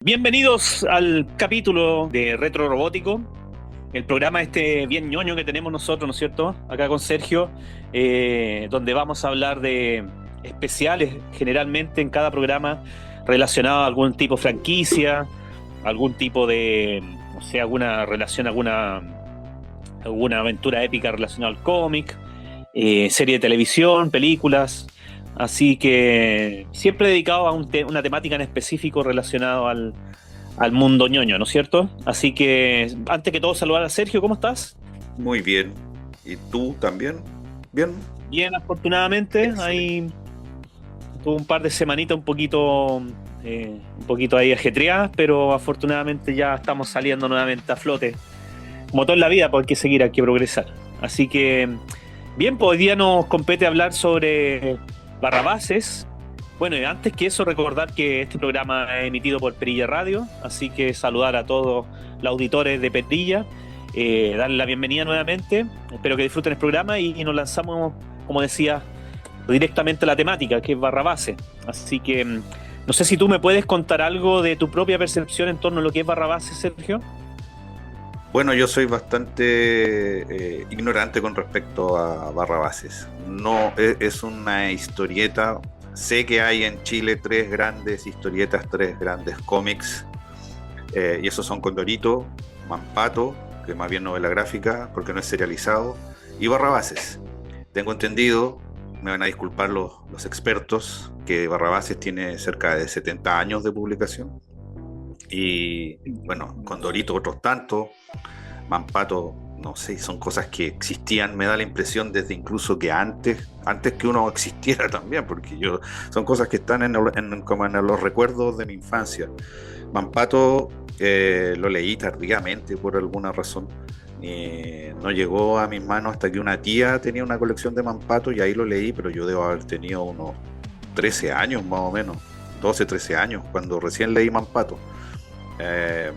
Bienvenidos al capítulo de Retro Robótico, el programa bien ñoño que tenemos nosotros, ¿no es cierto? Acá con Sergio, donde vamos a hablar de especiales generalmente en cada programa relacionado a algún tipo de franquicia, algún tipo de, no sé, alguna relación, alguna aventura épica relacionada al cómic, serie de televisión, películas. Así que siempre dedicado a una temática en específico relacionado al mundo ñoño, ¿no es cierto? Así que, antes que todo, saludar a Sergio, ¿cómo estás? Muy bien. ¿Y tú también? Bien. Bien, afortunadamente. Excelente. Ahí tuve un par de semanitas un poquito ahí ajetreadas, pero afortunadamente ya estamos saliendo nuevamente a flote. Como todo en la vida, pues hay que seguir, hay que progresar. Así que, bien, pues hoy día nos compete hablar sobre Barrabases. Bueno, y antes que eso, recordar que este programa es emitido por Perilla Radio, así que saludar a todos los auditores de Perilla, darle la bienvenida nuevamente, espero que disfruten el programa y nos lanzamos, como decía, directamente a la temática, que es Barrabases. Así que, no sé si tú me puedes contar algo de tu propia percepción en torno a lo que es Barrabases, Sergio. Bueno, yo soy bastante ignorante con respecto a Barrabases. No, es una historieta. Sé que hay en Chile tres grandes historietas, tres grandes cómics, y esos son Condorito, Mampato, que es más bien novela gráfica, porque no es serializado, y Barrabases. Tengo entendido, me van a disculpar los expertos, que Barrabases tiene cerca de 70 años de publicación. Y bueno, Condorito otros tantos, Mampato, no sé, son cosas que existían, me da la impresión desde incluso que antes que uno existiera también, porque son cosas que están como en los recuerdos de mi infancia. Mampato lo leí tardíamente por alguna razón. No llegó a mis manos hasta que una tía tenía una colección de Mampato y ahí lo leí, pero yo debo haber tenido unos 13 años más o menos, 12, 13 años, cuando recién leí Mampato. Eh,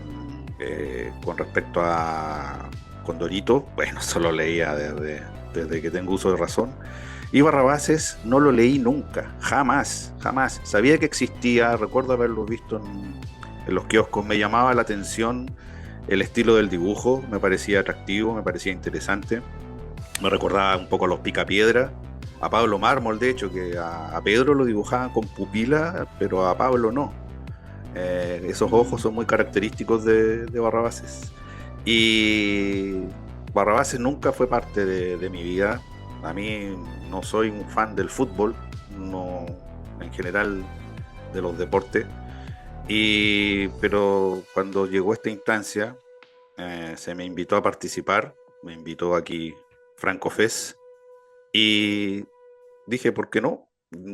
con respecto a Condorito, bueno, solo leía desde que tengo uso de razón. Y Barrabases no lo leí nunca, jamás, jamás. Sabía que existía, recuerdo haberlo visto en los kioscos, me llamaba la atención el estilo del dibujo, me parecía atractivo, me parecía interesante. Me recordaba un poco a los Picapiedra, a Pablo Mármol, de hecho, que a Pedro lo dibujaban con pupila, pero a Pablo no. Esos ojos son muy característicos de Barrabases. Y Barrabases nunca fue parte de mi vida. A mí no soy un fan del fútbol, no, en general de los deportes. Pero cuando llegó esta instancia, se me invitó a participar, me invitó aquí Franco Fez, y dije, ¿por qué no?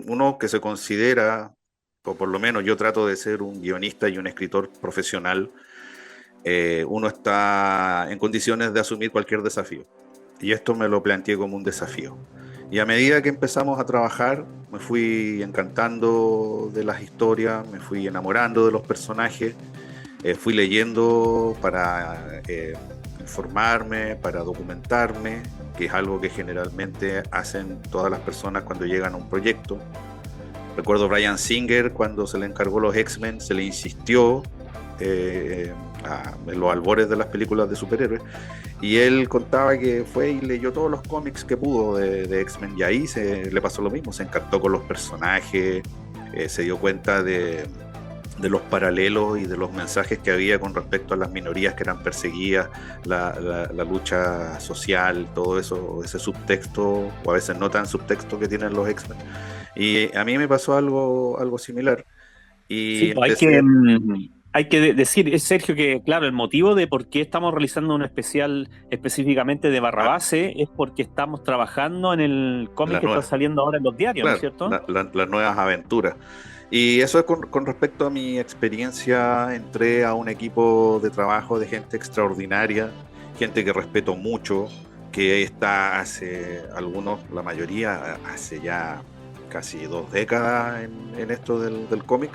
Uno que se considera, o por lo menos yo trato de ser un guionista y un escritor profesional, uno está en condiciones de asumir cualquier desafío. Y esto me lo planteé como un desafío. Y a medida que empezamos a trabajar, me fui encantando de las historias, me fui enamorando de los personajes, fui leyendo para informarme, para documentarme, que es algo que generalmente hacen todas las personas cuando llegan a un proyecto. Recuerdo Bryan Singer, cuando se le encargó los X-Men, se le insistió en los albores de las películas de superhéroes, y él contaba que fue y leyó todos los cómics que pudo de X-Men, y ahí le pasó lo mismo, se encantó con los personajes, se dio cuenta de los paralelos y de los mensajes que había con respecto a las minorías que eran perseguidas, la lucha social, todo eso, ese subtexto, o a veces no tan subtexto que tienen los X-Men. Y a mí me pasó algo similar. Sí, Y pues hay que, empecé, hay que decir, Sergio, que claro, el motivo de por qué estamos realizando un especial específicamente de a Barrabase es porque estamos trabajando en el cómic la que está nueva, saliendo ahora en los diarios, ¿no es claro, cierto? las nuevas aventuras. Y eso es con respecto a mi experiencia. Entré a un equipo de trabajo de gente extraordinaria, gente que respeto mucho, que está la mayoría, hace ya casi 2 décadas en esto del cómic.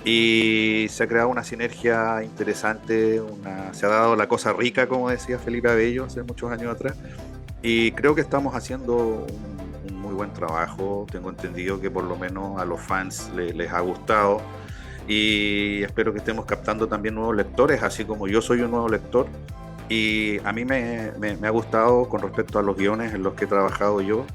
Y se ha creado una sinergia interesante, se ha dado la cosa rica, como decía Felipe Abello hace muchos años atrás. Y creo que estamos haciendo un muy buen trabajo. Tengo entendido que por lo menos a los fans les ha gustado. y espero que estemos captando también nuevos lectores, así como yo soy un nuevo lector. Y a mí me ha gustado, con respecto a los guiones en los que he trabajado yo,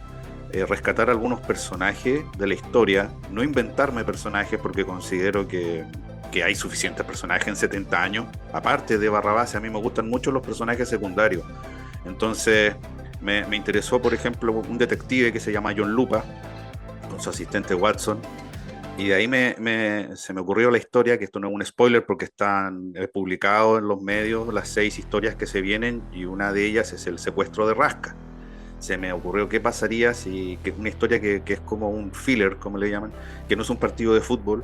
rescatar algunos personajes de la historia, no inventarme personajes porque considero que hay suficientes personajes en 70 años. Aparte de Barrabás, a mí me gustan mucho los personajes secundarios. Entonces me interesó, por ejemplo, un detective que se llama John Lupa, con su asistente Watson. Y de ahí se me ocurrió la historia, que esto no es un spoiler porque están publicados en los medios las 6 historias que se vienen, y una de ellas es el secuestro de Rasca. Se me ocurrió qué pasaría si que una historia que es como un filler, como le llaman, que no es un partido de fútbol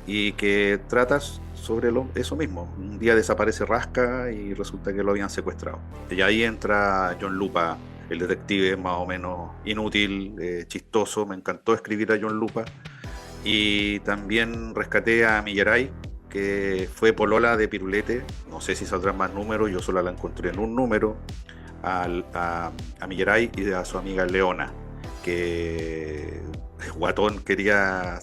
y que trata sobre eso mismo. Un día desaparece Rasca y resulta que lo habían secuestrado. Y ahí entra John Lupa, el detective más o menos inútil, chistoso. Me encantó escribir a John Lupa. Y también rescaté a Millaray, que fue polola de Pirulete. No sé si saldrán más números, yo solo la encontré en un número. A Millaray y a su amiga Leona, que Guatón quería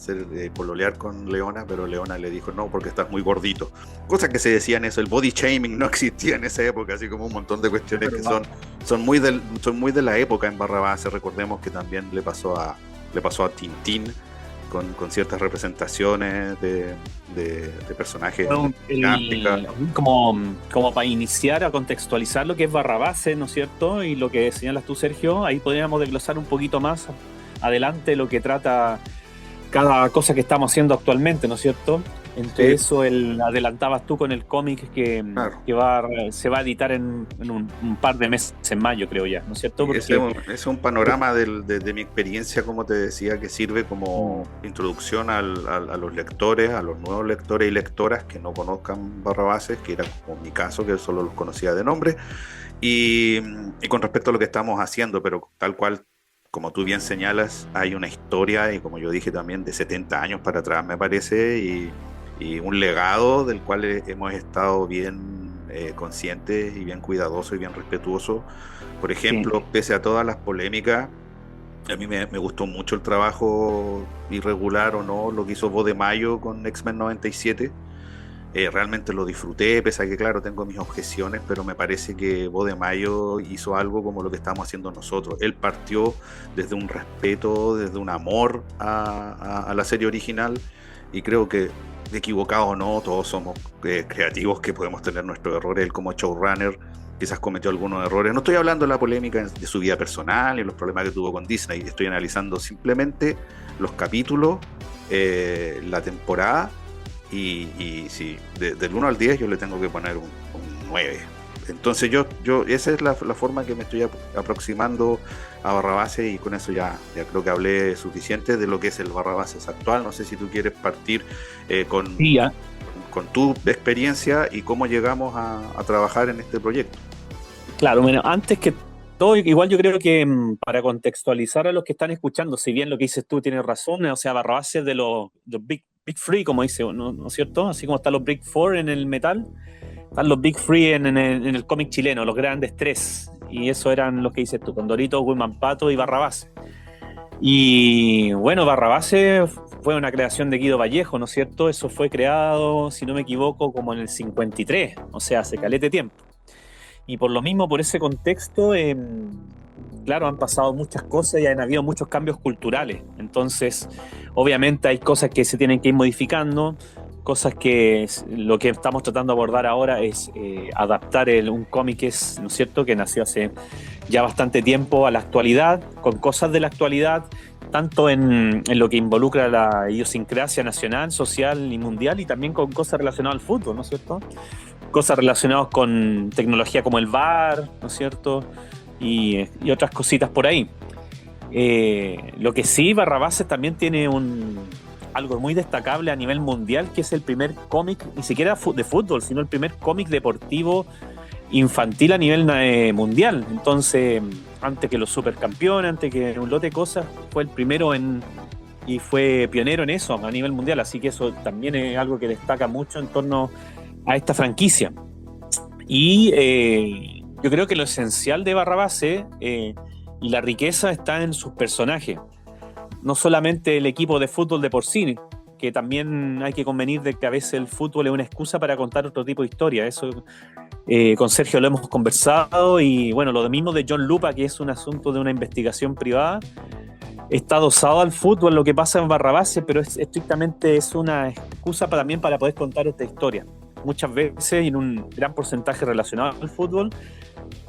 pololear con Leona, pero Leona le dijo no, porque estás muy gordito. Cosas que se decían eso, el body shaming no existía en esa época, así como un montón de cuestiones que son muy de la época en Barrabás. Recordemos que también le pasó a Tintín, con ciertas representaciones de personajes. Como para iniciar a contextualizar lo que es Barrabás, ¿no es cierto? Y lo que señalas tú, Sergio, ahí podríamos desglosar un poquito más adelante lo que trata cada cosa que estamos haciendo actualmente, ¿no es cierto? Entre eso, adelantabas tú con el cómic que se va a editar en un par de meses, en mayo, creo ya, ¿no es cierto? Porque es un panorama de mi experiencia, como te decía, que sirve como introducción a los lectores, a los nuevos lectores y lectoras que no conozcan Barrabases, que era como mi caso, que solo los conocía de nombre, y con respecto a lo que estamos haciendo, pero tal cual, como tú bien señalas, hay una historia, y como yo dije también, de 70 años para atrás, me parece, y un legado del cual hemos estado bien conscientes y bien cuidadosos y bien respetuosos. Por ejemplo, pese a todas las polémicas, a mí me gustó mucho el trabajo, irregular o no, lo que hizo Bo de Mayo con X-Men 97. Realmente lo disfruté, pese a que, claro, tengo mis objeciones, pero me parece que Bo de Mayo hizo algo como lo que estamos haciendo nosotros. Él partió desde un respeto, desde un amor a la serie original, y creo que, equivocado o no, todos somos creativos, que podemos tener nuestros errores. Él, como showrunner, quizás cometió algunos errores. No estoy hablando de la polémica de su vida personal y los problemas que tuvo con Disney, estoy analizando simplemente los capítulos, la temporada, y si del 1 al 10 yo le tengo que poner un 9. Entonces yo esa es la forma que me estoy aproximando a Barrabases, y con eso ya creo que hablé suficiente de lo que es el Barrabases actual. No sé si tú quieres partir con tu experiencia y cómo llegamos a trabajar en este proyecto. Claro, bueno, antes que todo, igual yo creo que para contextualizar a los que están escuchando, si bien lo que dices tú tienes razón, o sea, Barrabases de los Big Three, como dice, ¿no es cierto? Así como están los Big Four en el metal, están los Big Three en el cómic chileno, los grandes tres. Y eso eran los que dices tú, Condorito, Wilman Pato y Barrabases. Y bueno, Barrabases fue una creación de Guido Vallejo, ¿no es cierto? Eso fue creado, si no me equivoco, como en el 53, o sea, hace calete tiempo. Y por lo mismo, por ese contexto, claro, han pasado muchas cosas y han habido muchos cambios culturales. Entonces, obviamente hay cosas que se tienen que ir modificando, cosas que lo que estamos tratando de abordar ahora es adaptar un cómic, ¿no es cierto?, que nació hace ya bastante tiempo a la actualidad, con cosas de la actualidad, tanto en lo que involucra la idiosincrasia nacional, social y mundial, y también con cosas relacionadas al fútbol, ¿no es cierto? Cosas relacionadas con tecnología como el VAR, ¿no es cierto? Y otras cositas por ahí. Lo que sí, Barrabases también tiene algo muy destacable a nivel mundial, que es el primer cómic, ni siquiera de fútbol, sino el primer cómic deportivo infantil a nivel mundial. Entonces, antes que los supercampeones, antes que un lote de cosas, fue el primero y fue pionero en eso a nivel mundial. Así que eso también es algo que destaca mucho en torno a esta franquicia. Y yo creo que lo esencial de Barrabases y la riqueza está en sus personajes. No solamente el equipo de fútbol de por sí, porque también hay que convenir de que a veces el fútbol es una excusa para contar otro tipo de historia. Eso con Sergio lo hemos conversado, y bueno, lo mismo de John Lupa, que es un asunto de una investigación privada, está adosado al fútbol, lo que pasa en Barrabases, pero estrictamente es una excusa también para poder contar esta historia. Muchas veces, y en un gran porcentaje relacionado al fútbol,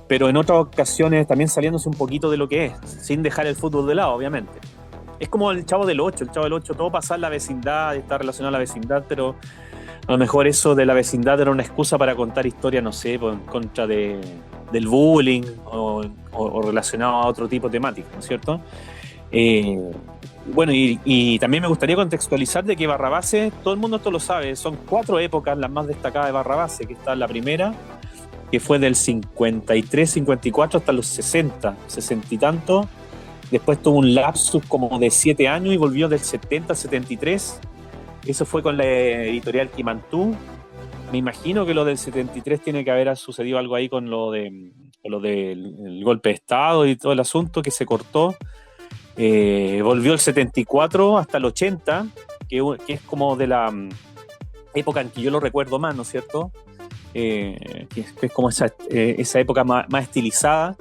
pero en otras ocasiones también saliéndose un poquito de lo que es, sin dejar el fútbol de lado, obviamente. Es como el Chavo del Ocho, todo pasa en la vecindad, está relacionado a la vecindad, pero a lo mejor eso de la vecindad era una excusa para contar historias, no sé, en contra del bullying o relacionado a otro tipo de temática, ¿no es cierto? Bueno, y también me gustaría contextualizar de que Barrabases, todo el mundo esto lo sabe, son 4 épocas las más destacadas de Barrabases, que está la primera, que fue del 53, 54 hasta los 60 y tanto. Después tuvo un lapsus como de 7 años y volvió del 70 al 73. Eso fue con la editorial Quimantú. Me imagino que lo del 73 tiene que haber sucedido algo ahí con lo del golpe de Estado y todo el asunto que se cortó. Volvió el 74 hasta el 80, que es como de la época en que yo lo recuerdo más, ¿no es cierto? Que es como esa época más estilizada.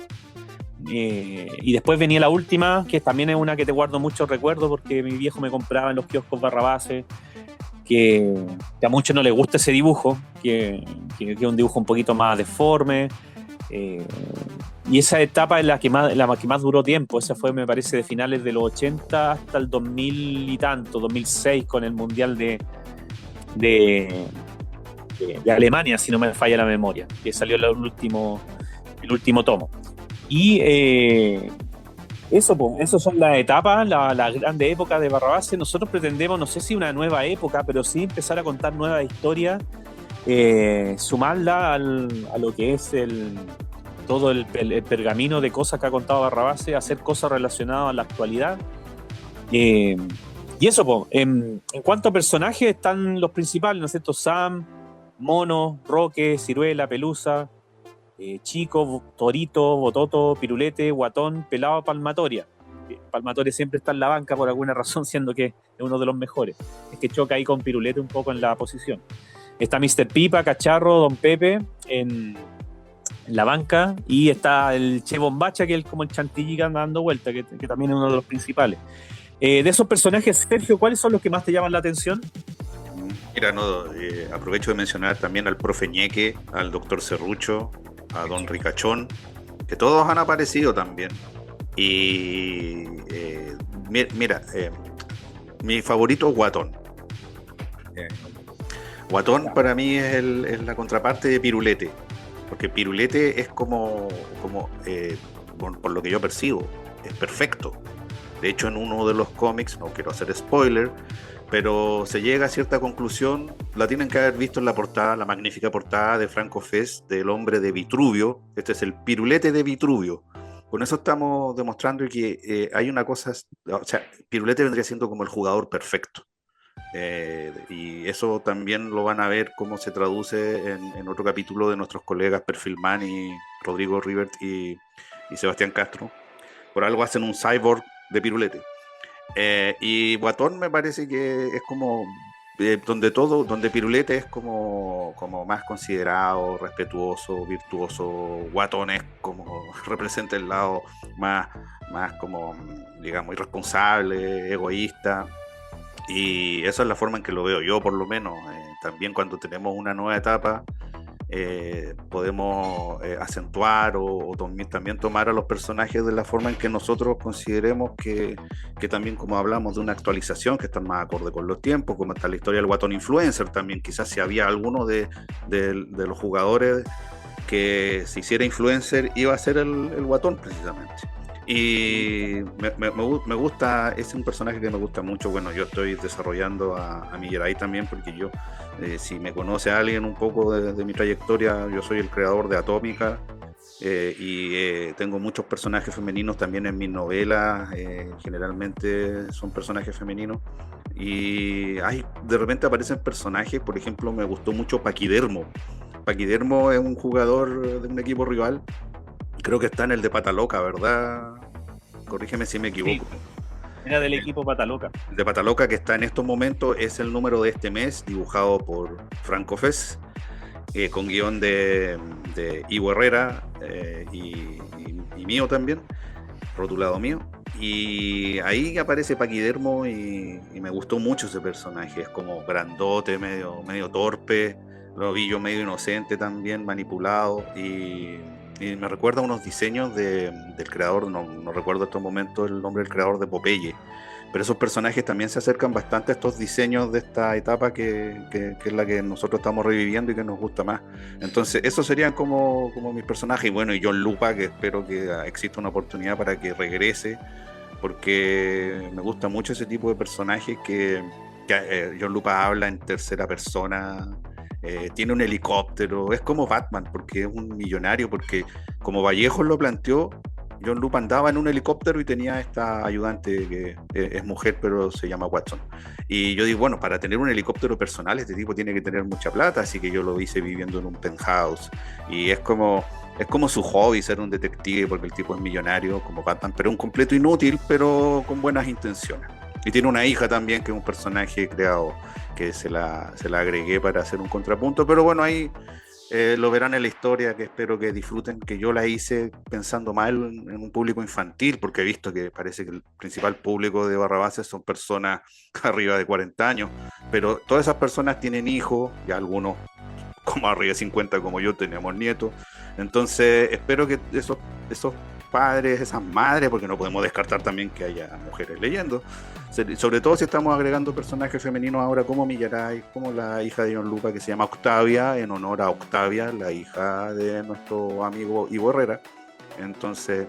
Y después venía la última, que también es una que te guardo muchos recuerdos, porque mi viejo me compraba en los kioscos Barrabases, que a muchos no les gusta ese dibujo, que es un dibujo un poquito más deforme, y esa etapa es la que más duró tiempo. Esa fue, me parece, de finales de los 80 hasta el 2000 y tanto, 2006, con el Mundial de Alemania, si no me falla la memoria, que salió el último tomo. Y eso son las etapas, la grande época de Barrabases. Nosotros pretendemos, no sé si una nueva época, pero sí empezar a contar nuevas historias, sumarla a lo que es todo el pergamino de cosas que ha contado Barrabases, hacer cosas relacionadas a la actualidad. Y eso, en cuanto a personajes, están los principales, ¿no es cierto? Sam, Mono, Roque, Ciruela, Pelusa, Chico, Torito, Bototo, Pirulete, Guatón, Pelado, Palmatoria. Palmatoria siempre está en la banca por alguna razón, siendo que es uno de los mejores. Es que choca ahí con Pirulete un poco en la posición. Está Mr. Pipa, Cacharro, Don Pepe en la banca, y está el Che Bombacha, que es como el chantilly que anda dando vuelta, que también es uno de los principales. De esos personajes, Sergio, ¿cuáles son los que más te llaman la atención? Mira, aprovecho de mencionar también al profe Ñeque, al doctor Serrucho, a don Ricachón, que todos han aparecido también. Y mi favorito es Guatón. Guatón para mí es la contraparte de Pirulete, porque Pirulete es como por lo que yo percibo, es perfecto. De hecho, en uno de los cómics, no quiero hacer spoiler, pero se llega a cierta conclusión, la tienen que haber visto en la portada, la magnífica portada de Franco Fez, del hombre de Vitruvio. Este es el Pirulete de Vitruvio. Con eso estamos demostrando que hay una cosa, o sea, Pirulete vendría siendo como el jugador perfecto. Y eso también lo van a ver cómo se traduce en otro capítulo de nuestros colegas Perfilman y Rodrigo Rivert y Sebastián Castro. Por algo hacen un cyborg de Pirulete. Y Guatón me parece que es como donde Pirulete es como más considerado, respetuoso, virtuoso. Guatón es como representa el lado más como, digamos, irresponsable, egoísta. Y esa es la forma en que lo veo yo, por lo menos. También cuando tenemos una nueva etapa, podemos acentuar o también tomar a los personajes de la forma en que nosotros consideremos que también, como hablamos de una actualización, que están más acorde con los tiempos, como está la historia del Guatón Influencer también. Quizás si había alguno de los jugadores que se hiciera influencer, iba a ser el Guatón precisamente. Y me gusta, es un personaje que me gusta mucho. Bueno, yo estoy desarrollando a Millaray también, porque yo, si me conoce alguien un poco de mi trayectoria, yo soy el creador de Atómica, y tengo muchos personajes femeninos también en mis novelas. Generalmente son personajes femeninos, y de repente aparecen personajes. Por ejemplo, me gustó mucho Paquidermo. Paquidermo es un jugador de un equipo rival. Creo que está en el de Pata Loca, ¿verdad? Corrígeme si me equivoco. Era del equipo Pataloca. De Pataloca, que está en estos momentos, es el número de este mes, dibujado por Franco Fez, con guión de Ivo Herrera y mío también, rotulado mío. Y ahí aparece Paquidermo y me gustó mucho ese personaje. Es como grandote, medio torpe, lo vi yo medio inocente también, manipulado. Y me recuerda a unos diseños del creador, no recuerdo en estos momentos el nombre del creador de Popeye. Pero esos personajes también se acercan bastante a estos diseños de esta etapa que es la que nosotros estamos reviviendo y que nos gusta más. Entonces, esos serían como mis personajes. Y bueno, y John Lupa, que espero que exista una oportunidad para que regrese, porque me gusta mucho ese tipo de personajes que John Lupa habla en tercera persona, tiene un helicóptero, es como Batman, porque es un millonario, porque como Vallejo lo planteó, John Lupa andaba en un helicóptero y tenía esta ayudante que es mujer, pero se llama Watson. Y yo digo, bueno, para tener un helicóptero personal, este tipo tiene que tener mucha plata, así que yo lo hice viviendo en un penthouse. Y es como su hobby ser un detective, porque el tipo es millonario, como Batman, pero un completo inútil, pero con buenas intenciones. Y tiene una hija también, que es un personaje creado, que se la agregué para hacer un contrapunto, pero bueno, ahí lo verán en la historia, que espero que disfruten, que yo la hice pensando más en un público infantil, porque he visto que parece que el principal público de Barrabases son personas arriba de 40 años, pero todas esas personas tienen hijos, ya algunos como arriba de 50 como yo tenemos nietos, entonces espero que esos padres, esas madres, porque no podemos descartar también que haya mujeres leyendo, sobre todo si estamos agregando personajes femeninos ahora como Millaray, como la hija de John Lupa, que se llama Octavia, en honor a Octavia, la hija de nuestro amigo Ivo Herrera, entonces,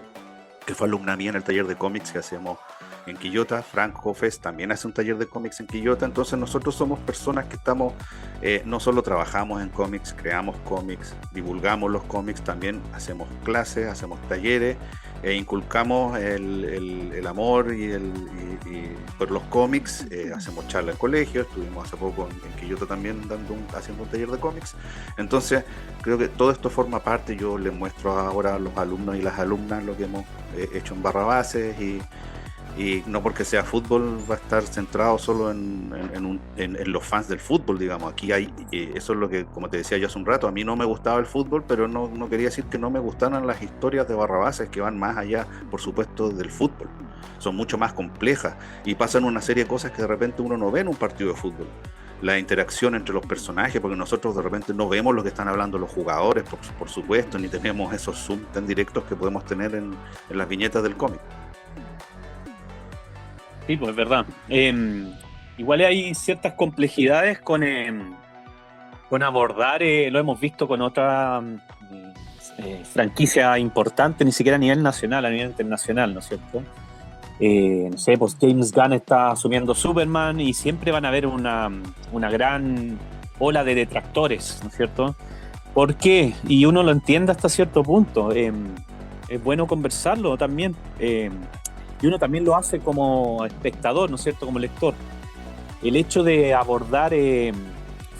que fue alumna mía en el taller de cómics que hacemos en Quillota. Franco Fest también hace un taller de cómics en Quillota. Entonces nosotros somos personas que estamos, no solo trabajamos en cómics, creamos cómics, divulgamos los cómics, también hacemos clases, hacemos talleres, inculcamos el amor por los cómics, hacemos charlas en colegio, estuvimos hace poco en Quillota también haciendo un taller de cómics. Entonces creo que todo esto forma parte. Yo les muestro ahora a los alumnos y las alumnas lo que hemos hecho en Barrabases, y no porque sea fútbol va a estar centrado solo en los fans del fútbol, digamos. Aquí hay, eso es lo que, como te decía yo hace un rato, a mí no me gustaba el fútbol, pero no quería decir que no me gustaran las historias de Barrabases, que van más allá, por supuesto, del fútbol. Son mucho más complejas y pasan una serie de cosas que de repente uno no ve en un partido de fútbol. La interacción entre los personajes, porque nosotros de repente no vemos lo que están hablando los jugadores, por supuesto, ni tenemos esos zoom tan directos que podemos tener en las viñetas del cómic. Sí, pues es verdad. Igual hay ciertas complejidades con abordar, lo hemos visto con otra franquicia importante, ni siquiera a nivel nacional, a nivel internacional, ¿no es cierto? No sé, pues James Gunn está asumiendo Superman y siempre van a haber una gran ola de detractores, ¿no es cierto? ¿Por qué? Y uno lo entiende hasta cierto punto. Es bueno conversarlo también. Y uno también lo hace como espectador, ¿no es cierto?, como lector. El hecho de abordar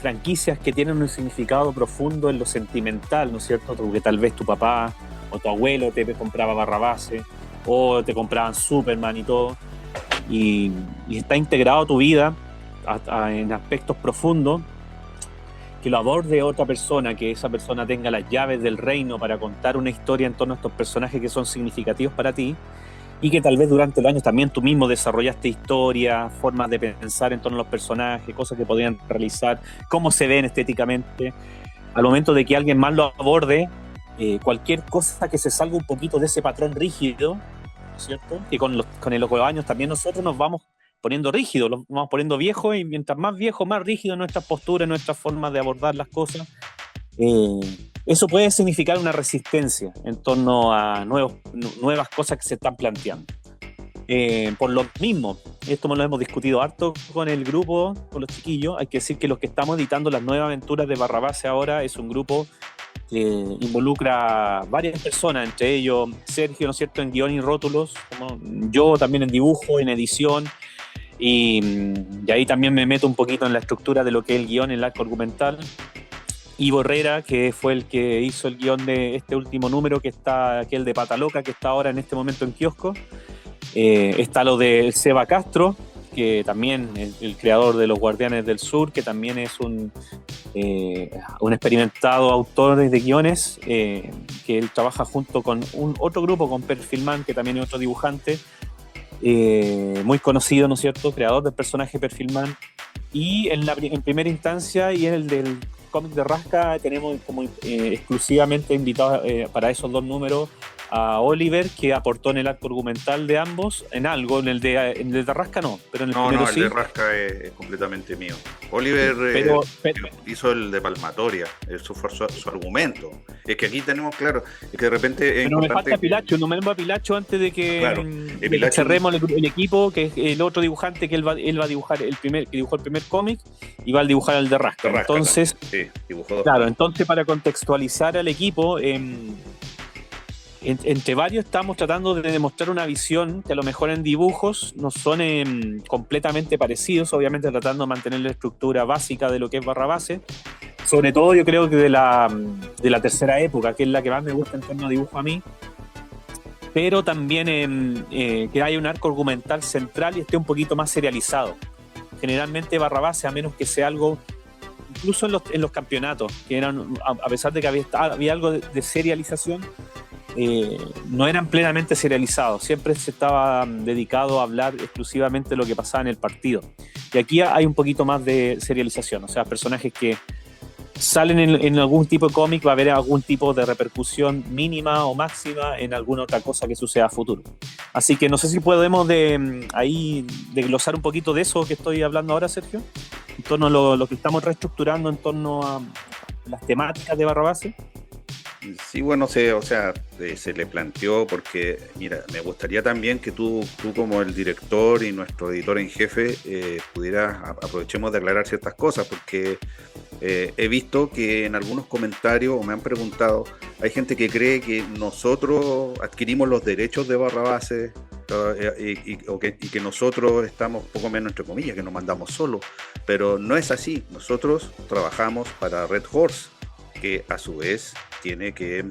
franquicias que tienen un significado profundo en lo sentimental, ¿no es cierto?, porque tal vez tu papá o tu abuelo te compraba Barrabases o te compraban Superman y todo, y está integrado a tu vida en aspectos profundos, que lo aborde otra persona, que esa persona tenga las llaves del reino para contar una historia en torno a estos personajes que son significativos para ti, y que tal vez durante los años también tú mismo desarrollaste historias, formas de pensar en torno a los personajes, cosas que podrían realizar, cómo se ven estéticamente. Al momento de que alguien más lo aborde, cualquier cosa que se salga un poquito de ese patrón rígido, ¿no es cierto?, que con los años también nosotros nos vamos poniendo rígidos, nos vamos poniendo viejos, y mientras más viejos, más rígidos nuestras posturas, nuestras formas de abordar las cosas. Eso puede significar una resistencia en torno a nuevas cosas que se están planteando. Por lo mismo, esto lo hemos discutido harto con el grupo, con los chiquillos. Hay que decir que los que estamos editando las nuevas aventuras de Barrabases ahora es un grupo que involucra varias personas, entre ellos Sergio, ¿no es cierto?, en guión y rótulos, como yo también en dibujo, en edición, y ahí también me meto un poquito en la estructura de lo que es el guión, el arco argumental. Ivo Herrera, que fue el que hizo el guión de este último número, que es el de Pataloca, que está ahora en este momento en kiosco. Está lo de Seba Castro, que también el creador de Los Guardianes del Sur, que también es un experimentado autor de guiones, que él trabaja junto con otro grupo, con Per Filman, que también es otro dibujante, muy conocido, ¿no es cierto?, creador del personaje Per Filman. Y en primera instancia, y en el del cómic de Rasca, tenemos como exclusivamente invitados para esos 2 números a Oliver, que aportó en el arco argumental de ambos, en algo, en el de Rasca no, pero en el primero el sí. de Rasca es completamente mío. Oliver hizo el de Palmatoria, eso fue su argumento. Es que aquí tenemos, claro, es que de repente... Pero me falta Pilacho, nombremos a Pilacho antes de que cerremos el equipo, que es el otro dibujante, que él va a dibujar que dibujó el primer cómic, y va a dibujar el de Rasca. Entonces, sí, dibujó 2. Claro, entonces para contextualizar al equipo, entre varios estamos tratando de demostrar una visión que a lo mejor en dibujos no son completamente parecidos, obviamente tratando de mantener la estructura básica de lo que es Barrabase, sobre todo yo creo que de la tercera época, que es la que más me gusta en torno a dibujo a mí, pero también que haya un arco argumental central y esté un poquito más serializado. Generalmente Barrabase, a menos que sea algo, incluso en los campeonatos, que eran, a pesar de que había algo de serialización, no eran plenamente serializados, siempre se estaba dedicado a hablar exclusivamente de lo que pasaba en el partido. Y aquí hay un poquito más de serialización, o sea, personajes que salen en algún tipo de cómic, va a haber algún tipo de repercusión mínima o máxima en alguna otra cosa que suceda a futuro. Así que no sé si podemos ahí desglosar un poquito de eso que estoy hablando ahora, Sergio, en torno a lo que estamos reestructurando en torno a las temáticas de Barrabase. Sí, bueno, se le planteó porque, mira, me gustaría también que tú como el director y nuestro editor en jefe aprovechemos de aclarar ciertas cosas, porque he visto que en algunos comentarios, o me han preguntado, hay gente que cree que nosotros adquirimos los derechos de Barrabase y que nosotros estamos poco menos, entre comillas, que nos mandamos solos, pero no es así. Nosotros trabajamos para Red Horse, que a su vez tiene que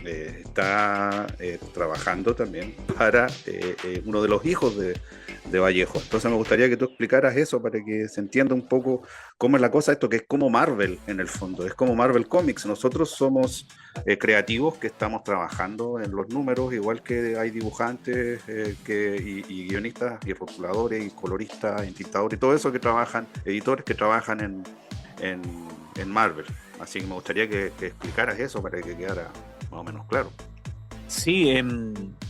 está trabajando también para uno de los hijos de Vallejo. Entonces me gustaría que tú explicaras eso para que se entienda un poco cómo es la cosa, esto que es como Marvel en el fondo, es como Marvel Comics. Nosotros somos creativos que estamos trabajando en los números, igual que hay dibujantes y guionistas y rotuladores y coloristas, entintadores y todo eso que trabajan, editores que trabajan en Marvel. Así que me gustaría que explicaras eso para que quedara más o menos claro. Sí,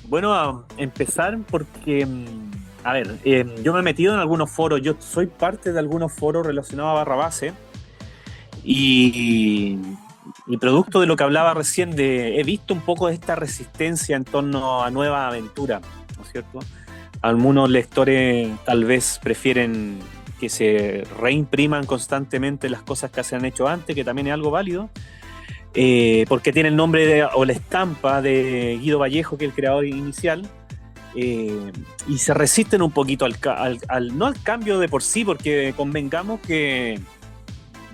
bueno, a empezar porque, a ver, yo me he metido en algunos foros, yo soy parte de algunos foros relacionados a Barrabase y producto de lo que hablaba recién, he visto un poco de esta resistencia en torno a nueva aventura, ¿no es cierto? Algunos lectores tal vez prefieren que se reimpriman constantemente las cosas que se han hecho antes, que también es algo válido, porque tiene el nombre o la estampa de Guido Vallejo, que es el creador inicial, y se resisten un poquito no al cambio de por sí, porque convengamos que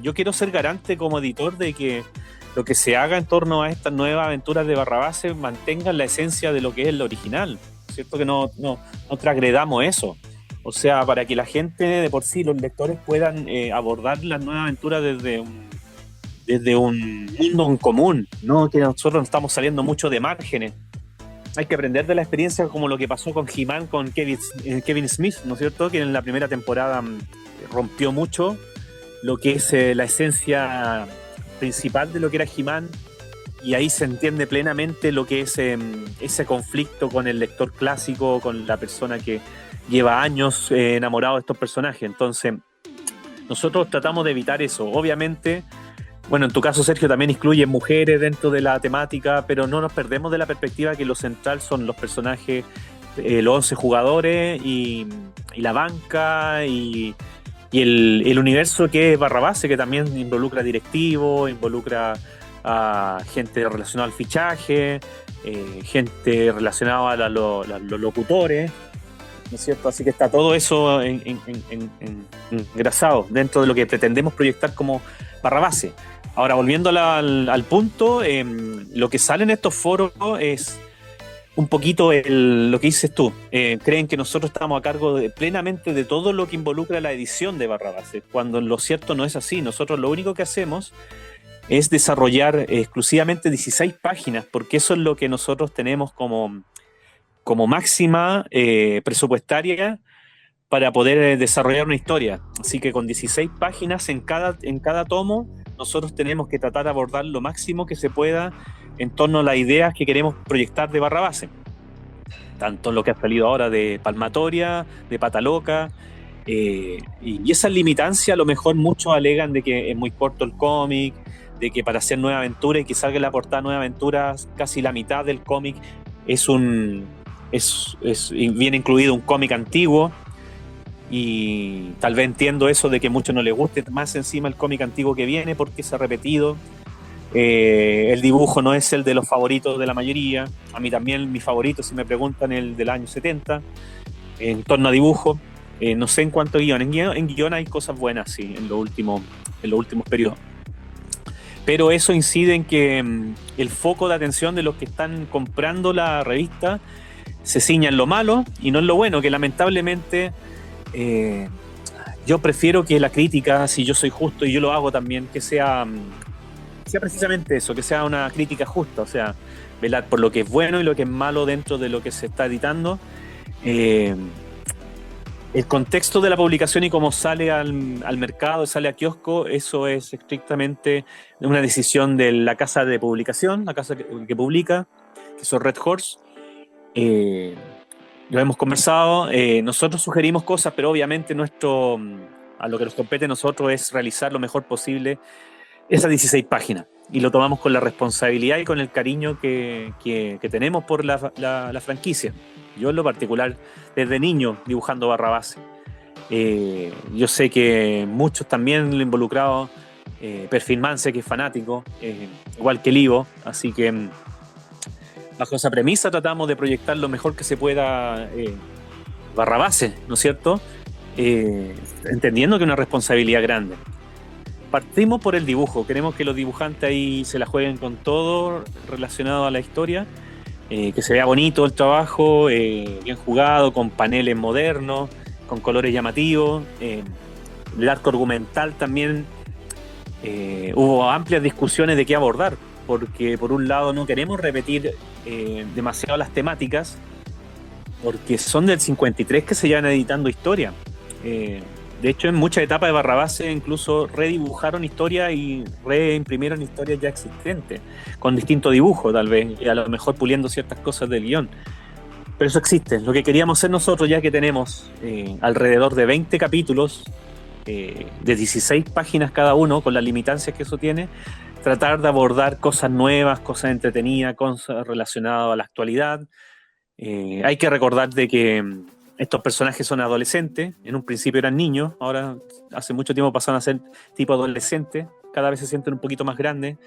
yo quiero ser garante como editor de que lo que se haga en torno a estas nuevas aventuras de Barrabase mantenga la esencia de lo que es el original, ¿cierto? Que no transgredamos eso. O sea, para que la gente de por sí, los lectores, puedan abordar las nuevas aventuras desde un mundo en común, ¿no? Que nosotros nos estamos saliendo mucho de márgenes. Hay que aprender de la experiencia, como lo que pasó con He-Man, con Kevin Smith, ¿no es cierto? Que en la primera temporada rompió mucho lo que es la esencia principal de lo que era He-Man, y ahí se entiende plenamente lo que es ese conflicto con el lector clásico, con la persona que lleva años enamorado de estos personajes. Entonces nosotros tratamos de evitar eso. Obviamente, bueno, en tu caso, Sergio, también incluye mujeres dentro de la temática, pero no nos perdemos de la perspectiva que lo central son los personajes, los 11 jugadores y la banca y el universo que es Barrabase, que también involucra directivos, involucra a gente relacionada al fichaje, gente relacionada a los locutores, ¿no es cierto? Así que está todo eso engrasado dentro de lo que pretendemos proyectar como Barrabase. Ahora, volviendo al punto, lo que sale en estos foros es un poquito lo que dices tú. Creen que nosotros estamos a cargo plenamente de todo lo que involucra la edición de Barrabases, cuando lo cierto no es así. Nosotros lo único que hacemos es desarrollar exclusivamente 16 páginas, porque eso es lo que nosotros tenemos como máxima presupuestaria para poder desarrollar una historia. Así que con 16 páginas en cada tomo, nosotros tenemos que tratar de abordar lo máximo que se pueda en torno a las ideas que queremos proyectar de Barrabases. Tanto lo que ha salido ahora de Palmatoria, de Pataloca, y esa limitancia a lo mejor muchos alegan de que es muy corto el cómic, de que para hacer Nueva Aventura y que salga en la portada Nueva Aventura casi la mitad del cómic viene incluido un cómic antiguo, y tal vez entiendo eso de que a muchos no les guste más encima el cómic antiguo que viene porque se ha repetido. El dibujo no es el de los favoritos de la mayoría. A mí también mi favorito, si me preguntan, el del año 70 en torno a dibujo. No sé en cuanto a guión. En guión hay cosas buenas, sí, en los últimos periodos. Pero eso incide en que el foco de atención de los que están comprando la revista se ciña en lo malo y no en lo bueno, que lamentablemente yo prefiero que la crítica, si yo soy justo y yo lo hago también, que sea precisamente eso, que sea una crítica justa, o sea, velar por lo que es bueno y lo que es malo dentro de lo que se está editando. El contexto de la publicación y cómo sale al mercado, sale a kiosco, eso es estrictamente una decisión de la casa de publicación, la casa que publica, que son Red Horse. Lo hemos conversado, nosotros sugerimos cosas, pero obviamente a lo que nos compete a nosotros es realizar lo mejor posible esas 16 páginas, y lo tomamos con la responsabilidad y con el cariño que tenemos por la franquicia. Yo en lo particular, desde niño dibujando Barrabases. Yo sé que muchos también lo involucrados, Perfil Mance, que es fanático, igual que el Ivo, así que bajo esa premisa tratamos de proyectar lo mejor que se pueda Barrabases, ¿no es cierto? Entendiendo que es una responsabilidad grande. Partimos por el dibujo, queremos que los dibujantes ahí se la jueguen con todo relacionado a la historia, que se vea bonito el trabajo, bien jugado, con paneles modernos, con colores llamativos. El arco argumental también, hubo amplias discusiones de qué abordar, porque por un lado no queremos repetir demasiado las temáticas, porque son del 53 que se llevan editando historia. De hecho, en muchas etapas de Barrabases incluso redibujaron historias y reimprimieron historias ya existentes, con distinto dibujo tal vez, y a lo mejor puliendo ciertas cosas del guión. Pero eso existe. Lo que queríamos hacer nosotros, ya que tenemos alrededor de 20 capítulos, de 16 páginas cada uno, con las limitancias que eso tiene, tratar de abordar cosas nuevas, cosas entretenidas, cosas relacionadas a la actualidad. Hay que recordar de que estos personajes son adolescentes, en un principio eran niños, ahora hace mucho tiempo pasaron a ser tipo adolescentes, cada vez se sienten un poquito más grandes,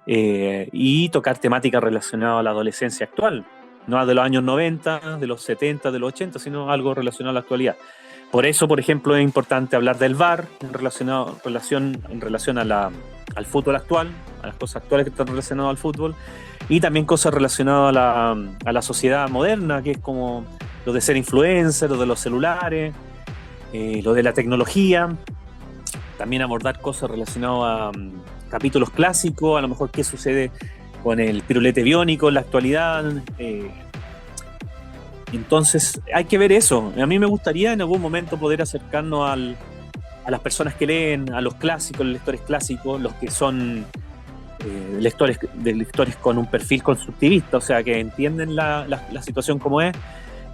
y tocar temáticas relacionadas a la adolescencia actual, no de los años 90, de los 70, de los 80, sino algo relacionado a la actualidad. Por eso, por ejemplo, es importante hablar del VAR en relación al fútbol actual, a las cosas actuales que están relacionadas al fútbol, y también cosas relacionadas a la sociedad moderna, que es como lo de ser influencer, lo de los celulares, lo de la tecnología. También abordar cosas relacionadas a capítulos clásicos, a lo mejor qué sucede con el pirulete biónico en la actualidad. Entonces hay que ver eso. A mí me gustaría en algún momento poder acercarnos a las personas que leen, a los clásicos, los lectores clásicos, los que son lectores con un perfil constructivista, o sea, que entienden la situación como es,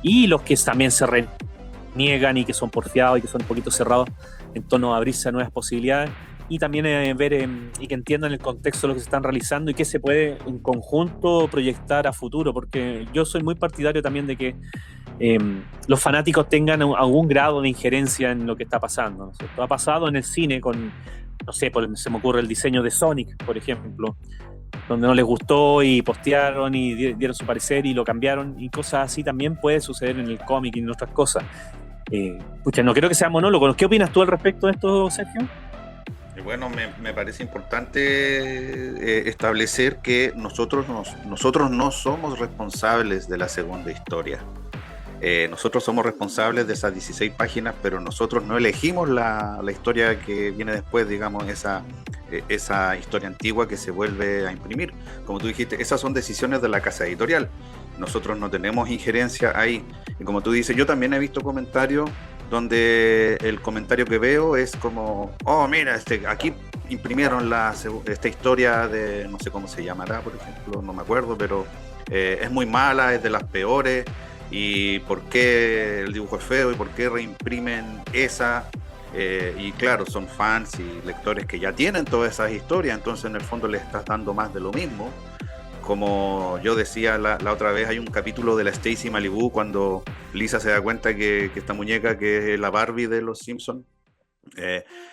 y los que también se reniegan y que son porfiados y que son un poquito cerrados en torno a abrirse a nuevas posibilidades, y también ver y que entiendan el contexto de lo que se están realizando y que se puede en conjunto proyectar a futuro, porque yo soy muy partidario también de que los fanáticos tengan algún grado de injerencia en lo que está pasando, ¿no es cierto? Ha pasado en el cine con, no sé, se me ocurre el diseño de Sonic, por ejemplo, donde no les gustó y postearon y dieron su parecer y lo cambiaron, y cosas así también puede suceder en el cómic y en otras cosas. No quiero que sea monólogo. ¿Qué opinas tú al respecto de esto, Sergio? Y bueno, me parece importante establecer que nosotros no somos responsables de la segunda historia. Nosotros somos responsables de esas 16 páginas, pero nosotros no elegimos la historia que viene después, digamos, esa historia antigua que se vuelve a imprimir. Como tú dijiste, esas son decisiones de la casa editorial. Nosotros no tenemos injerencia ahí. Y como tú dices, yo también he visto comentarios donde el comentario que veo es como, oh, mira, aquí imprimieron esta historia de, no sé cómo se llamará, por ejemplo, no me acuerdo, pero es muy mala, es de las peores, y por qué el dibujo es feo, y por qué reimprimen esa. Y claro, son fans y lectores que ya tienen todas esas historias, entonces en el fondo les estás dando más de lo mismo. Como yo decía la otra vez, hay un capítulo de la Stacy Malibu cuando Lisa se da cuenta que esta muñeca, que es la Barbie de los Simpsons,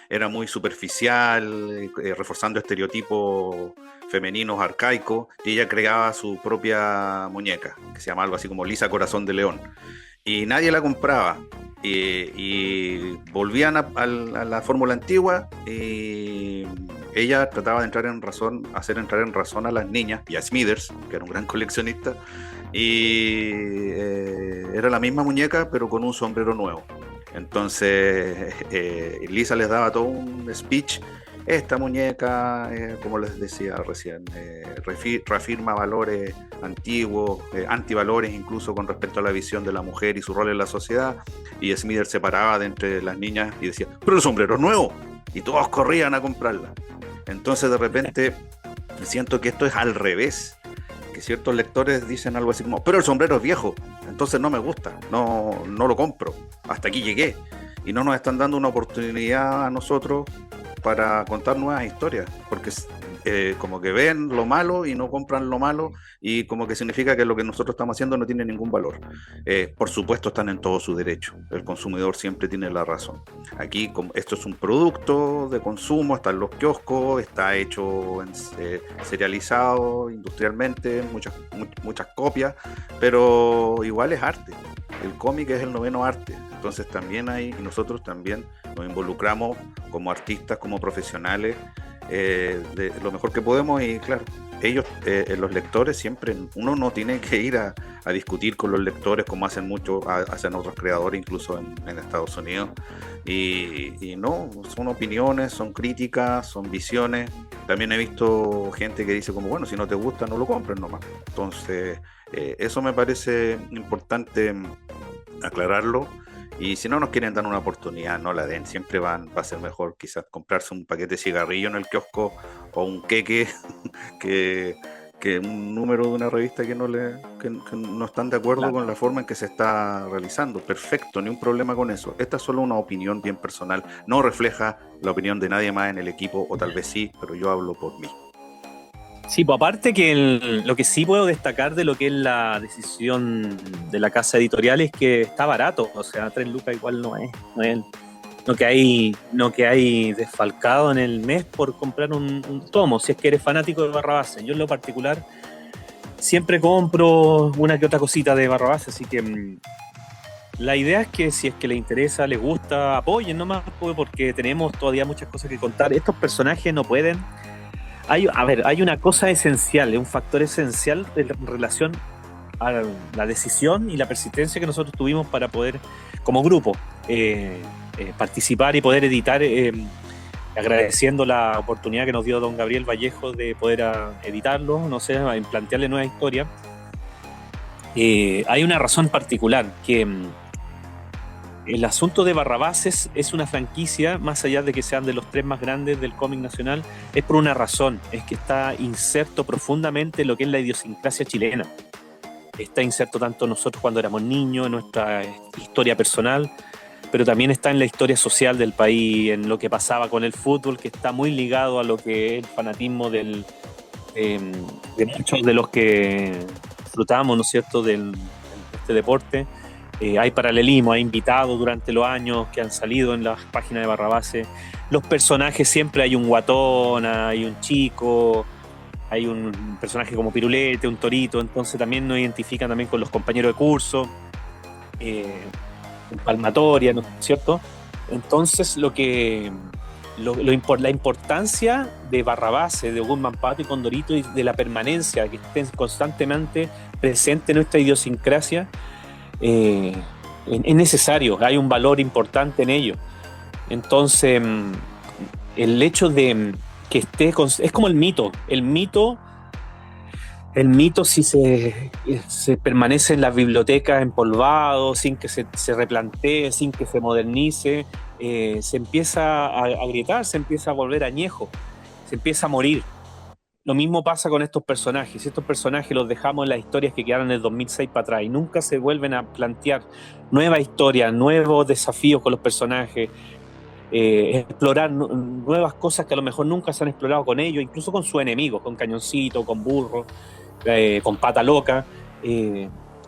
era muy superficial, reforzando estereotipos femeninos arcaicos, y ella creaba su propia muñeca, que se llama algo así como Lisa Corazón de León, y nadie la compraba. Y volvían a la fórmula antigua, y ella trataba de hacer entrar en razón a las niñas y a Smithers, que era un gran coleccionista, y era la misma muñeca pero con un sombrero nuevo. Entonces Lisa les daba todo un speech. Esta muñeca, como les decía recién, reafirma valores antiguos, antivalores incluso con respecto a la visión de la mujer y su rol en la sociedad. Y Smithers se paraba de entre las niñas y decía, pero el sombrero es nuevo. Y todos corrían a comprarla. Entonces de repente siento que esto es al revés, que ciertos lectores dicen algo así como, pero el sombrero es viejo, entonces no me gusta, no lo compro, hasta aquí llegué. Y no nos están dando una oportunidad a nosotros para contar nuevas historias, porque como que ven lo malo y no compran lo malo, y como que significa que lo que nosotros estamos haciendo no tiene ningún valor. Por supuesto, están en todo su derecho, el consumidor siempre tiene la razón. Aquí, como esto es un producto de consumo, está en los kioscos, está hecho serializado industrialmente, muchas copias, pero igual es arte. El cómic es el noveno arte, entonces también y nosotros también nos involucramos como artistas, como profesionales, de lo mejor que podemos. Y claro, ellos, los lectores, siempre uno no tiene que ir a discutir con los lectores como hacen hacen otros creadores, incluso en Estados Unidos, y no, son opiniones, son críticas, son visiones. También he visto gente que dice como, bueno, si no te gusta no lo compres nomás. Entonces eso me parece importante aclararlo. Y si no nos quieren dar una oportunidad, no la den. Siempre va a ser mejor quizás comprarse un paquete de cigarrillo en el kiosco, o un queque que un número de una revista que no están de acuerdo con la forma en que se está realizando. Perfecto, ni un problema con eso. Esta es solo una opinión bien personal. No refleja la opinión de nadie más en el equipo, o tal vez sí, pero yo hablo por mí. Sí, pues aparte que lo que sí puedo destacar de lo que es la decisión de la casa editorial es que está barato, o sea, 3 lucas igual no es no que hay desfalcado en el mes por comprar un tomo, si es que eres fanático de Barrabás. Yo en lo particular siempre compro una que otra cosita de Barrabás, así que la idea es que si es que les interesa, les gusta, apoyen nomás, porque tenemos todavía muchas cosas que contar. Estos personajes no pueden... Hay una cosa esencial, un factor esencial en relación a la decisión y la persistencia que nosotros tuvimos para poder, como grupo, participar y poder editar, agradeciendo la oportunidad que nos dio don Gabriel Vallejo de poder editarlo, no sé, plantearle nueva historia. Hay una razón particular, que el asunto de Barrabás es una franquicia, más allá de que sean de los 3 más grandes del cómic nacional, es por una razón, es que está inserto profundamente en lo que es la idiosincrasia chilena. Está inserto tanto nosotros cuando éramos niños, en nuestra historia personal, pero también está en la historia social del país, en lo que pasaba con el fútbol, que está muy ligado a lo que es el fanatismo de muchos de los que disfrutamos, ¿no es cierto?, de este deporte. Hay paralelismo, hay invitados durante los años que han salido en las páginas de Barrabás. Los personajes, siempre hay un guatón, hay un chico, hay un personaje como Pirulete, un torito, entonces también nos identifican también con los compañeros de curso, en Palmatoria, ¿no es cierto? Entonces lo que la importancia de Barrabás, de Guzmán Pato y Condorito, y de la permanencia, que estén constantemente presentes en nuestra idiosincrasia, es necesario, hay un valor importante en ello. Entonces, el hecho de que esté, es como el mito, si se permanece en las bibliotecas empolvado, sin que se replantee, sin que se modernice, se empieza a agrietar, se empieza a volver añejo, se empieza a morir. Lo mismo pasa con estos personajes. Estos personajes los dejamos en las historias que quedaron en el 2006 para atrás y nunca se vuelven a plantear nuevas historias, nuevos desafíos con los personajes, explorar nuevas cosas que a lo mejor nunca se han explorado con ellos, incluso con sus enemigos, con Cañoncito, con Burro, con Pata Loca.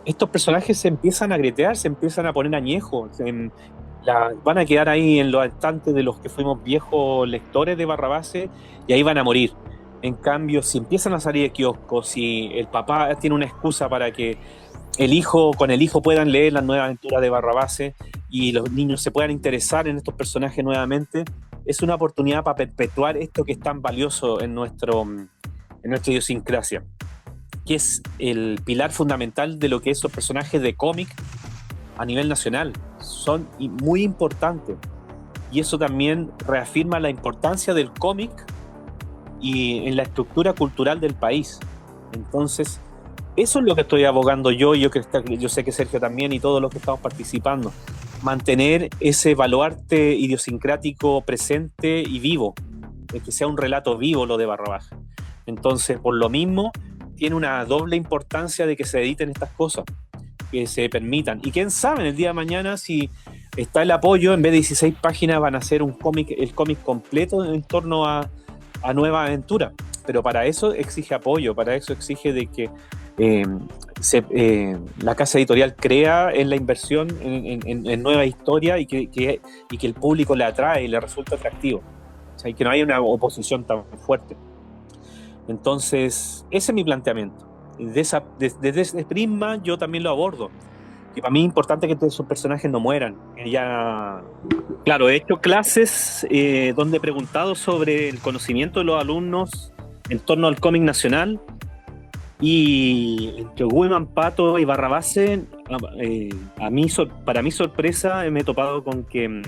Estos personajes se empiezan a grietear, se empiezan a poner añejos, van a quedar ahí en los estantes de los que fuimos viejos lectores de Barrabás, y ahí van a morir. En cambio, si empiezan a salir de kioscos, si el papá tiene una excusa para que con el hijo puedan leer las nuevas aventuras de Barrabás y los niños se puedan interesar en estos personajes nuevamente, es una oportunidad para perpetuar esto que es tan valioso en nuestra idiosincrasia, que es el pilar fundamental de lo que esos personajes de cómic a nivel nacional son muy importantes. Y eso también reafirma la importancia del cómic y en la estructura cultural del país. Entonces, eso es lo que estoy abogando yo sé que Sergio también y todos los que estamos participando. Mantener ese baluarte idiosincrático presente y vivo, que sea un relato vivo lo de Barrabás. Entonces, por lo mismo, tiene una doble importancia de que se editen estas cosas, que se permitan. Y quién sabe, en el día de mañana, si está el apoyo, en vez de 16 páginas van a hacer el cómic completo en torno a Nueva Aventura. Pero para eso exige apoyo, para eso exige de que la casa editorial crea en la inversión en nueva historia y que el público le atrae y le resulta atractivo. O sea, y que no haya una oposición tan fuerte. Entonces, ese es mi planteamiento. Desde ese prisma yo también lo abordo. Que para mí es importante que esos personajes no mueran. Claro, he hecho clases donde he preguntado sobre el conocimiento de los alumnos en torno al cómic nacional, y entre Guzmán Pato y Barrabás, para mi sorpresa, me he topado con que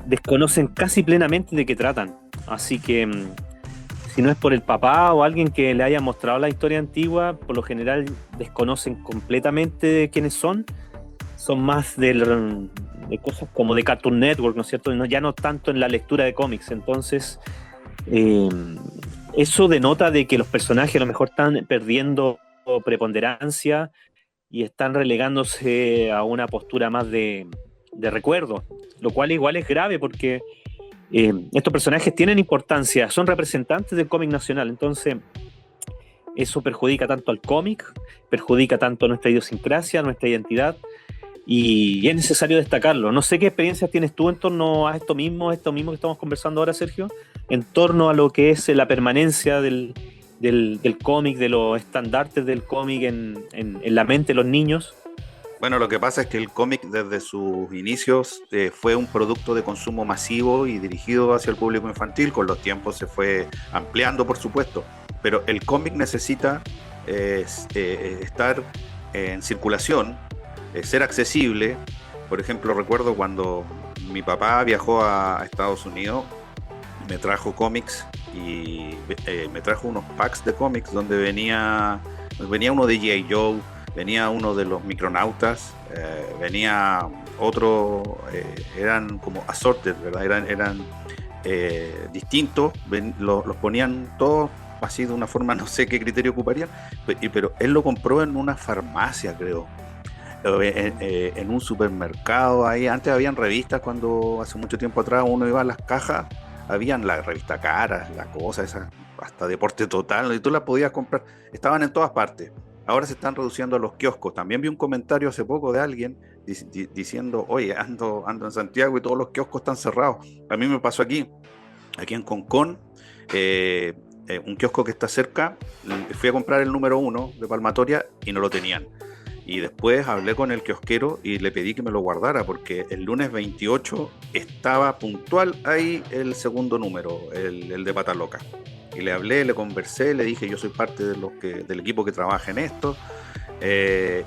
desconocen casi plenamente de qué tratan. Así que si no es por el papá o alguien que le haya mostrado la historia antigua, por lo general desconocen completamente de quiénes son más de cosas como de Cartoon Network, ¿no es cierto? Ya no tanto en la lectura de cómics. Entonces, eso denota de que los personajes a lo mejor están perdiendo preponderancia y están relegándose a una postura más de recuerdo, lo cual igual es grave porque estos personajes tienen importancia, son representantes del cómic nacional. Entonces eso perjudica tanto al cómic, perjudica tanto a nuestra idiosincrasia, a nuestra identidad, y es necesario destacarlo. No sé qué experiencias tienes tú en torno a esto mismo que estamos conversando ahora, Sergio, en torno a lo que es la permanencia del cómic, de los estandartes del cómic en la mente de los niños. Bueno, lo que pasa es que el cómic desde sus inicios fue un producto de consumo masivo y dirigido hacia el público infantil. Con los tiempos se fue ampliando, por supuesto, pero el cómic necesita estar en circulación, ser accesible. Por ejemplo, recuerdo cuando mi papá viajó a Estados Unidos, me trajo cómics y me trajo unos packs de cómics donde venía uno de G.I. Joe, venía uno de los Micronautas, venía otro, eran como assorted, ¿verdad? Eran distintos, los ponían todos así de una forma, no sé qué criterio ocuparían, pero él lo compró en una farmacia, creo. En un supermercado ahí. Antes habían revistas, cuando hace mucho tiempo atrás uno iba a las cajas, habían la revista Caras, la cosa esa, hasta Deporte Total, y tú las podías comprar, estaban en todas partes. Ahora se están reduciendo a los kioscos. También vi un comentario hace poco de alguien diciendo, oye, ando en Santiago y todos los kioscos están cerrados. A mí me pasó aquí en Concón, un kiosco que está cerca, fui a comprar el número 1 de Palmatoria y no lo tenían. Y después hablé con el kiosquero y le pedí que me lo guardara porque el lunes 28 estaba puntual ahí el segundo número, el de Pata Loca. Y le hablé, le conversé, le dije yo soy parte de del equipo que trabaja en esto,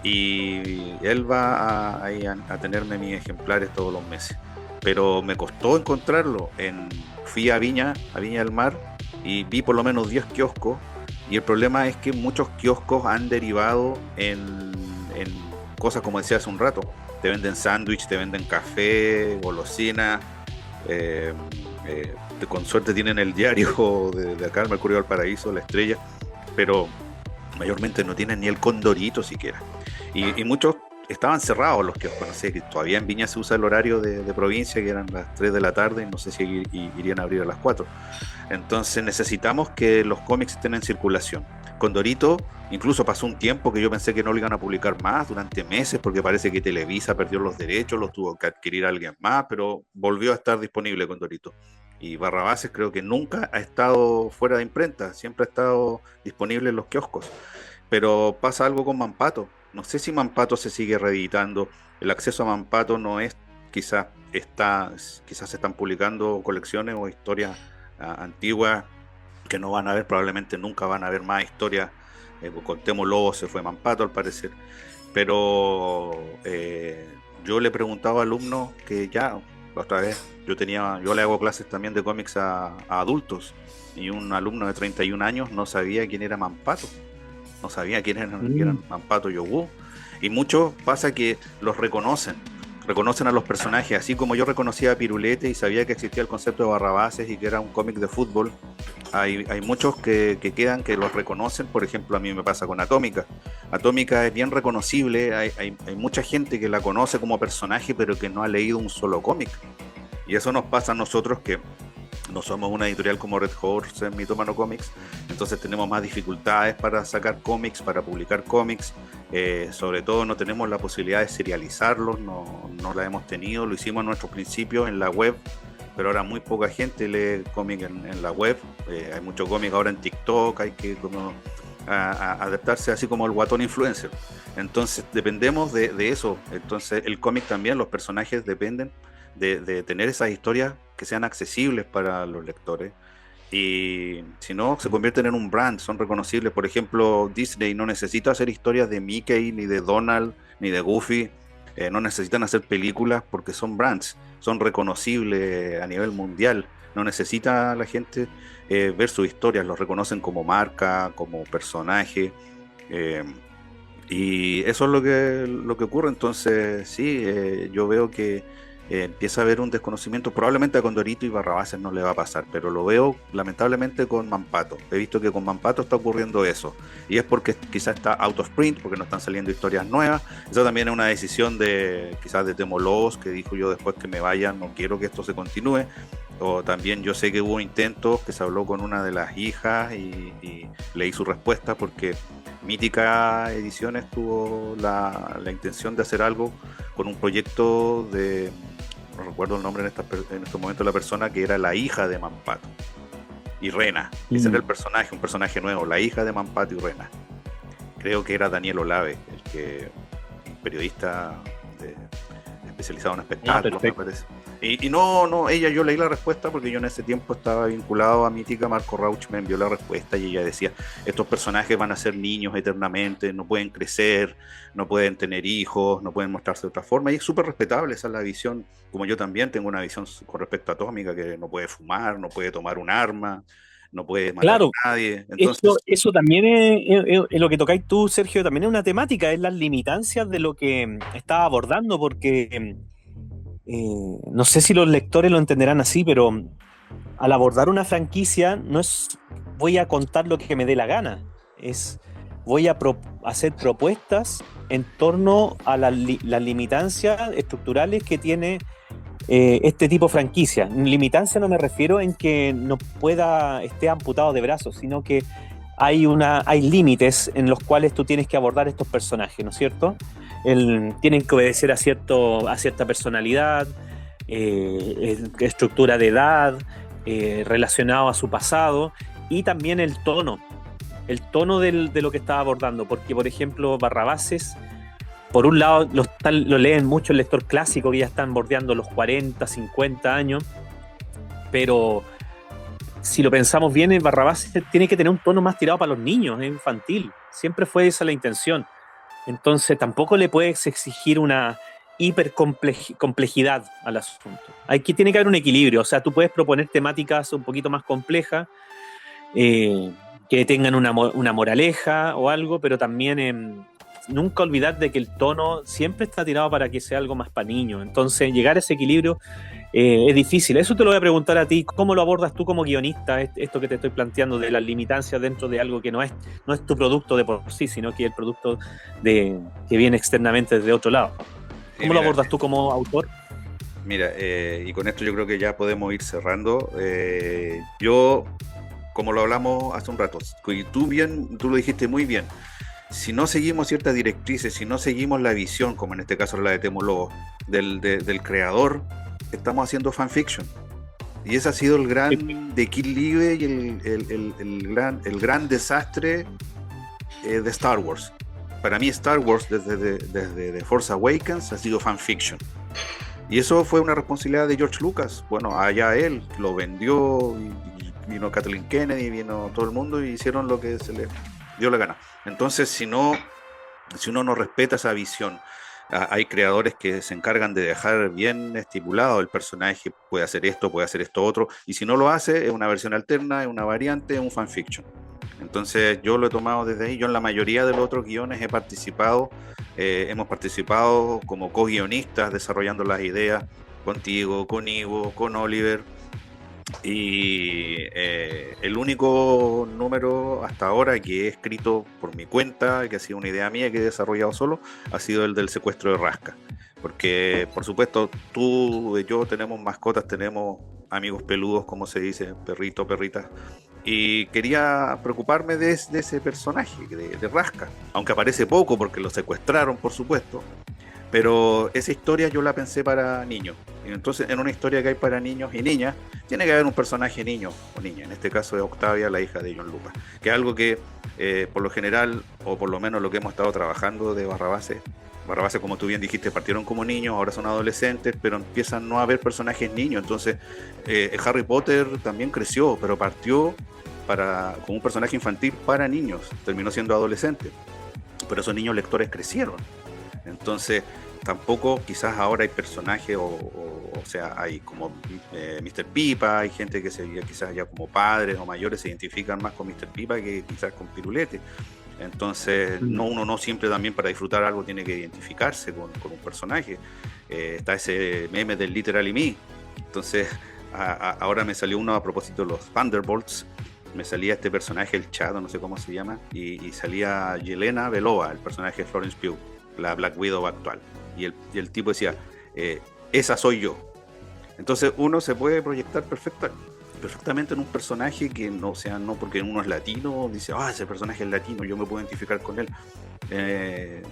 y él va a tenerme mis ejemplares todos los meses. Pero me costó encontrarlo. Fui a Viña del Mar, y vi por lo menos 10 kioscos, y el problema es que muchos kioscos han derivado en cosas como decía hace un rato. Te venden sándwich, te venden café, golosina, con suerte tienen el diario de acá, el Mercurio del Paraíso, La Estrella, pero mayormente no tienen ni el Condorito siquiera. Y muchos estaban cerrados los kioscos, no sé, que todavía en Viña se usa el horario de provincia, que eran las 3 de la tarde, y no sé si irían a abrir a las 4. Entonces necesitamos que los cómics estén en circulación. Condorito incluso pasó un tiempo que yo pensé que no lo iban a publicar más, durante meses, porque parece que Televisa perdió los derechos, los tuvo que adquirir alguien más, pero volvió a estar disponible Condorito. Y Barrabases creo que nunca ha estado fuera de imprenta, siempre ha estado disponible en los kioscos. Pero pasa algo con Mampato. No sé si Mampato se sigue reeditando. El acceso a Mampato no es, quizás se están publicando colecciones o historias antiguas que no van a ver, probablemente nunca van a ver más historias. Con Temo Lobo se fue Mampato al parecer. Pero yo le preguntaba a alumnos que ya, la otra vez, yo le hago clases también de cómics a adultos, y un alumno de 31 años no sabía quién era Mampato. No sabía quién eran Mampato y Ogú. Y muchos pasa que los reconocen a los personajes, así como yo reconocía a Pirulete y sabía que existía el concepto de Barrabases y que era un cómic de fútbol. Hay muchos que quedan, que los reconocen. Por ejemplo, a mí me pasa con Atómica. Atómica es bien reconocible, hay mucha gente que la conoce como personaje, pero que no ha leído un solo cómic. Y eso nos pasa a nosotros, que no somos una editorial como Red Horse en Mitómano Comics, entonces tenemos más dificultades para sacar cómics, para publicar cómics. Sobre todo no tenemos la posibilidad de serializarlos, no la hemos tenido. Lo hicimos en nuestros principios en la web, pero ahora muy poca gente lee cómic en la web. Hay mucho cómic ahora en TikTok, hay que adaptarse, así como el guatón influencer. Entonces dependemos de eso. Entonces el cómic también, los personajes dependen de tener esas historias que sean accesibles para los lectores, y si no, se convierten en un brand, son reconocibles. Por ejemplo, Disney no necesita hacer historias de Mickey, ni de Donald, ni de Goofy, no necesitan hacer películas porque son brands, son reconocibles a nivel mundial. No necesita la gente ver sus historias, los reconocen como marca, como personaje, y eso es lo que ocurre. Entonces sí, yo veo que empieza a haber un desconocimiento. Probablemente a Condorito y Barrabases no le va a pasar, pero lo veo lamentablemente con Mampato. He visto que con Mampato está ocurriendo eso, y es porque quizás está out of print, porque no están saliendo historias nuevas. Eso también es una decisión quizás de Temo Lobos, que dijo: yo después que me vaya no quiero que esto se continúe. O también yo sé que hubo intentos, que se habló con una de las hijas y leí su respuesta, porque Mítica Ediciones tuvo la intención de hacer algo con un proyecto no recuerdo el nombre en este momento de la persona, que era la hija de Mampato y Rena. Ese era el personaje, un personaje nuevo, la hija de Mampato y Rena. Creo que era Daniel Olave, un periodista especializado en espectáculos, me parece. Y ella, yo leí la respuesta porque yo en ese tiempo estaba vinculado a Mítica. Marco Rauch me envió la respuesta y ella decía: estos personajes van a ser niños eternamente, no pueden crecer, no pueden tener hijos, no pueden mostrarse de otra forma. Y es súper respetable, esa es la visión. Como yo también tengo una visión con respecto a Atómica, que no puede fumar, no puede tomar un arma, no puede matar a nadie. Entonces, eso también es lo que tocáis tú, Sergio, también es una temática, es las limitancias de lo que estaba abordando, porque no sé si los lectores lo entenderán así, pero al abordar una franquicia no es voy a contar lo que me dé la gana, es voy a hacer propuestas en torno a las limitancias estructurales que tiene este tipo de franquicia. Limitancia no me refiero en que no esté amputado de brazos, sino que hay límites en los cuales tú tienes que abordar estos personajes, ¿no es cierto? Tienen que obedecer a cierta personalidad, estructura de edad, relacionado a su pasado, y también el tono de lo que estaba abordando, porque por ejemplo Barrabases por un lado lo leen mucho el lector clásico, que ya están bordeando los 40, 50 años, pero si lo pensamos bien, Barrabás tiene que tener un tono más tirado para los niños, es infantil. Siempre fue esa la intención. Entonces tampoco le puedes exigir una hipercomplejidad al asunto. Tiene que haber un equilibrio. O sea, tú puedes proponer temáticas un poquito más complejas, que tengan una moraleja o algo, pero también nunca olvidar de que el tono siempre está tirado para que sea algo más para niños. Entonces, llegar a ese equilibrio es difícil. Eso te lo voy a preguntar a ti. ¿Cómo lo abordas tú como guionista, esto que te estoy planteando de las limitancias dentro de algo que no es tu producto de por sí, sino que es el producto que viene externamente desde otro lado? ¿Cómo lo abordas tú como autor? Mira, y con esto yo creo que ya podemos ir cerrando. Yo, como lo hablamos hace un rato, y tú lo dijiste muy bien, si no seguimos ciertas directrices, si no seguimos la visión, como en este caso la de Temo Lobo, del creador, estamos haciendo fanfiction. Y ese ha sido el gran declive y el gran desastre de Star Wars. Para mí Star Wars desde The Force Awakens ha sido fanfiction. Y eso fue una responsabilidad de George Lucas. Bueno, allá él lo vendió, y vino Kathleen Kennedy, vino todo el mundo y hicieron lo que se les dio la gana. Entonces, si uno no respeta esa visión, hay creadores que se encargan de dejar bien estipulado el personaje, puede hacer esto otro, y si no lo hace, es una versión alterna, es una variante, es un fanfiction. Entonces yo lo he tomado desde ahí. Yo en la mayoría de los otros guiones he participado, hemos participado como co-guionistas desarrollando las ideas contigo, con Ivo, con Oliver, y el único número hasta ahora que he escrito por mi cuenta, que ha sido una idea mía que he desarrollado solo, ha sido el del secuestro de Raska. Porque, por supuesto, tú y yo tenemos mascotas, tenemos amigos peludos, como se dice, perrito, perrita. Y quería preocuparme de ese personaje, de Raska. Aunque aparece poco porque lo secuestraron, por supuesto. Pero esa historia yo la pensé para niños. Y entonces, en una historia que hay para niños y niñas, tiene que haber un personaje niño o niña. En este caso es Octavia, la hija de John Lucas. Que es algo que, por lo general, o por lo menos lo que hemos estado trabajando de Barrabases, como tú bien dijiste, partieron como niños, ahora son adolescentes, pero empiezan no a haber personajes niños. Entonces, Harry Potter también creció, pero partió como un personaje infantil para niños. Terminó siendo adolescente. Pero esos niños lectores crecieron. Entonces, tampoco quizás ahora hay personajes, o sea, hay como Mr. Pipa, hay gente que quizás ya como padres o mayores se identifican más con Mr. Pipa que quizás con Pirulete. Entonces, uno no siempre también para disfrutar algo tiene que identificarse con un personaje. Está ese meme del Literally Me. Entonces, ahora me salió uno a propósito de los Thunderbolts. Me salía este personaje, el Chado, no sé cómo se llama, y salía Yelena Belova, el personaje de Florence Pugh, la Black Widow actual. Y el tipo decía, esa soy yo. Entonces uno se puede proyectar perfectamente en un personaje que no sea, no porque uno es latino, dice, ese personaje es latino, yo me puedo identificar con él.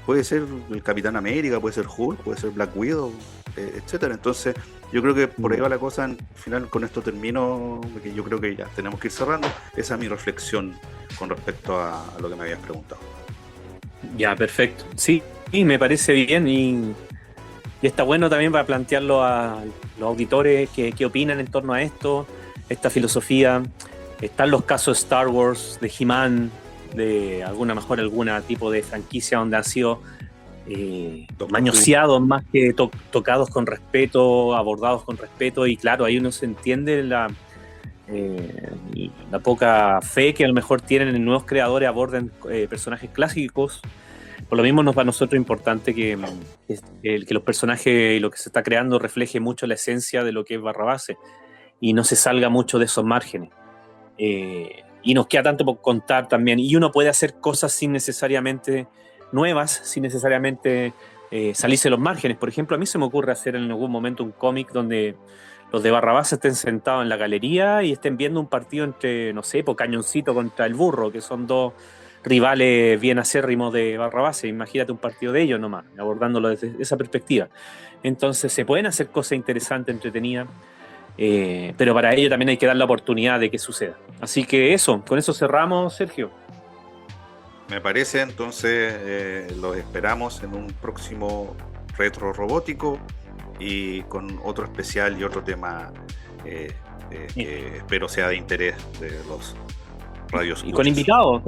Puede ser el Capitán América, puede ser Hulk, puede ser Black Widow, etcétera. Entonces yo creo que por ahí va la cosa. Al final, con esto termino, porque yo creo que ya tenemos que ir cerrando. Esa es mi reflexión con respecto a lo que me habías preguntado. Ya, perfecto. Sí, me parece bien, y está bueno también para plantearlo a los auditores qué opinan en torno a esto, esta filosofía. Están los casos de Star Wars, de He-Man, de alguna tipo de franquicia donde han sido mañoseados más que tocados con respeto, abordados con respeto, y claro, ahí uno se entiende la poca fe que a lo mejor tienen en nuevos creadores aborden personajes clásicos. Por lo mismo, para nosotros es importante que los personajes y lo que se está creando refleje mucho la esencia de lo que es Barrabases y no se salga mucho de esos márgenes. Y nos queda tanto por contar también. Y uno puede hacer cosas sin necesariamente nuevas, sin necesariamente salirse de los márgenes. Por ejemplo, a mí se me ocurre hacer en algún momento un cómic donde los de Barrabás estén sentados en la galería y estén viendo un partido entre, no sé, Cañoncito contra el Burro, que son dos rivales bien acérrimos de Barrabás. Imagínate un partido de ellos nomás, abordándolo desde esa perspectiva. Entonces se pueden hacer cosas interesantes, entretenidas, pero para ello también hay que dar la oportunidad de que suceda. Así que con eso cerramos, Sergio. Me parece, entonces los esperamos en un próximo Retro Robótico y con otro especial y otro tema que espero sea de interés de los radios. Y con invitados.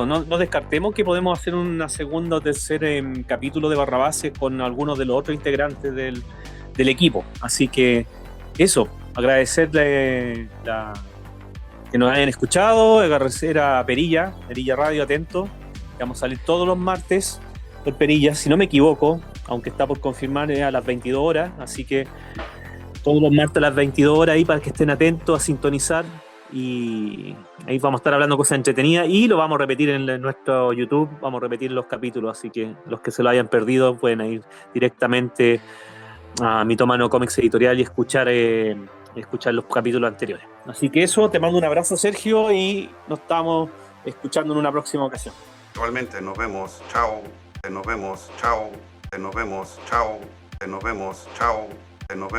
No descartemos que podemos hacer una segunda o tercer capítulo de Barrabases con algunos de los otros integrantes del equipo. Así que eso, agradecerle que nos hayan escuchado, agradecer a Perilla Radio, atento. Vamos a salir todos los martes por Perilla, si no me equivoco, aunque está por confirmar a las 22 horas, así que todos los martes a las 22 horas ahí para que estén atentos a sintonizar, y ahí vamos a estar hablando cosas entretenidas y lo vamos a repetir en nuestro YouTube, vamos a repetir los capítulos, así que los que se lo hayan perdido pueden ir directamente a Mitómano Comics Editorial y escuchar los capítulos anteriores. Así que eso, te mando un abrazo, Sergio, y nos estamos escuchando en una próxima ocasión. Igualmente, nos vemos, chao, nos vemos, chao, nos vemos, chao, nos vemos, chao, nos vemos.